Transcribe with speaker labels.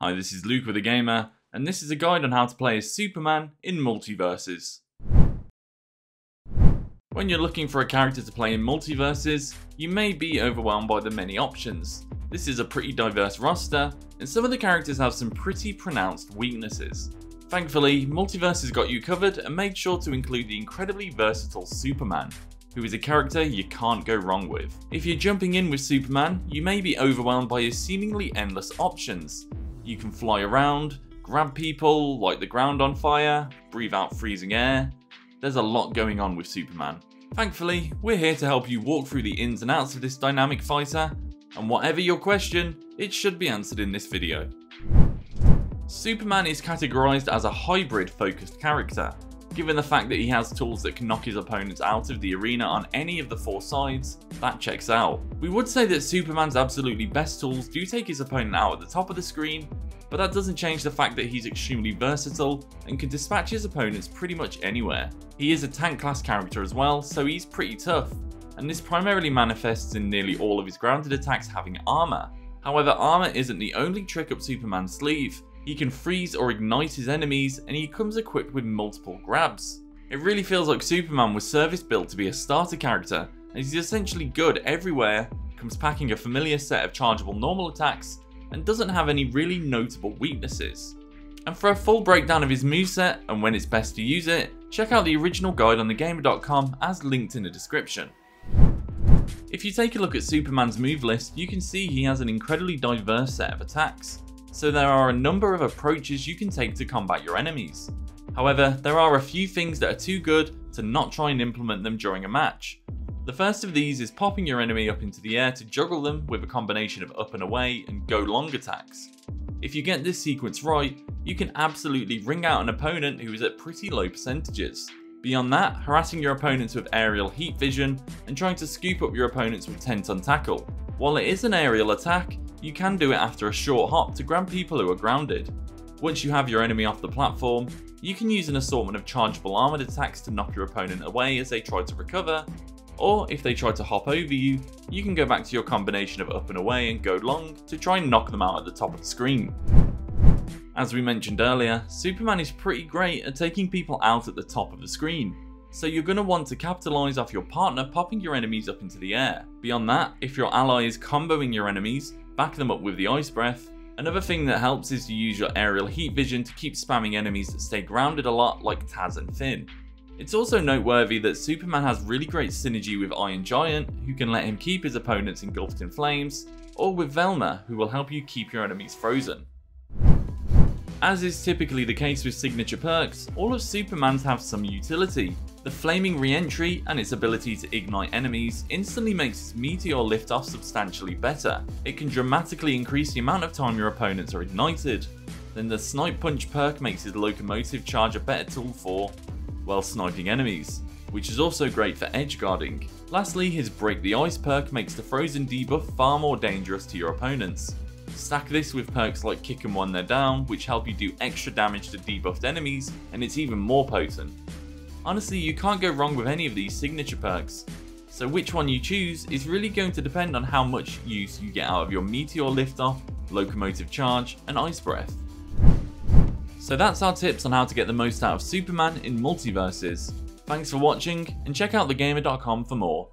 Speaker 1: Hi, this is Luke with a Gamer, and this is a guide on how to play as Superman in Multiversus. When you're looking for a character to play in Multiversus, you may be overwhelmed by the many options. This is a pretty diverse roster, and some of the characters have some pretty pronounced weaknesses. Thankfully, Multiversus got you covered and made sure to include the incredibly versatile Superman, who is a character you can't go wrong with. If you're jumping in with Superman, you may be overwhelmed by his seemingly endless options. You can fly around, grab people, light the ground on fire, breathe out freezing air. There's a lot going on with Superman. Thankfully, we're here to help you walk through the ins and outs of this dynamic fighter, and whatever your question, it should be answered in this video. Superman is categorized as a hybrid-focused character. Given the fact that he has tools that can knock his opponents out of the arena on any of the four sides, that checks out. We would say that Superman's absolutely best tools do take his opponent out at the top of the screen, but that doesn't change the fact that he's extremely versatile and can dispatch his opponents pretty much anywhere. He is a tank class character as well, so he's pretty tough, and this primarily manifests in nearly all of his grounded attacks having armor. However, armor isn't the only trick up Superman's sleeve. He can freeze or ignite his enemies, and he comes equipped with multiple grabs. It really feels like Superman was service built to be a starter character, and he's essentially good everywhere, comes packing a familiar set of chargeable normal attacks, and doesn't have any really notable weaknesses. And for a full breakdown of his moveset and when it's best to use it, check out the original guide on thegamer.com as linked in the description. If you take a look at Superman's move list, you can see he has an incredibly diverse set of attacks. So there are a number of approaches you can take to combat your enemies. However, there are a few things that are too good to not try and implement them during a match. The first of these is popping your enemy up into the air to juggle them with a combination of up and away and go long attacks. If you get this sequence right, you can absolutely ring out an opponent who is at pretty low percentages. Beyond that, harassing your opponents with aerial heat vision and trying to scoop up your opponents with 10-ton tackle. While it is an aerial attack, you can do it after a short hop to grab people who are grounded. Once you have your enemy off the platform, you can use an assortment of chargeable armored attacks to knock your opponent away as they try to recover, or if they try to hop over you, you can go back to your combination of up and away and go long to try and knock them out at the top of the screen. As we mentioned earlier, Superman is pretty great at taking people out at the top of the screen, so you're going to want to capitalise off your partner popping your enemies up into the air. Beyond that, if your ally is comboing your enemies, back them up with the ice breath. Another thing that helps is to use your aerial heat vision to keep spamming enemies that stay grounded a lot like Taz and Finn. It's also noteworthy that Superman has really great synergy with Iron Giant, who can let him keep his opponents engulfed in flames, or with Velma, who will help you keep your enemies frozen. As is typically the case with signature perks, all of Superman's have some utility. The flaming re-entry and its ability to ignite enemies instantly makes its meteor liftoff substantially better. It can dramatically increase the amount of time your opponents are ignited. Then the snipe punch perk makes his locomotive charge a better tool for, well, sniping enemies, which is also great for edge guarding. Lastly, his break the ice perk makes the frozen debuff far more dangerous to your opponents. Stack this with perks like kick 'em when they're down, which help you do extra damage to debuffed enemies, and it's even more potent. Honestly, you can't go wrong with any of these signature perks, so which one you choose is really going to depend on how much use you get out of your meteor liftoff, locomotive charge, and ice breath. So that's our tips on how to get the most out of Superman in Multiversus. Thanks for watching, and check out thegamer.com for more.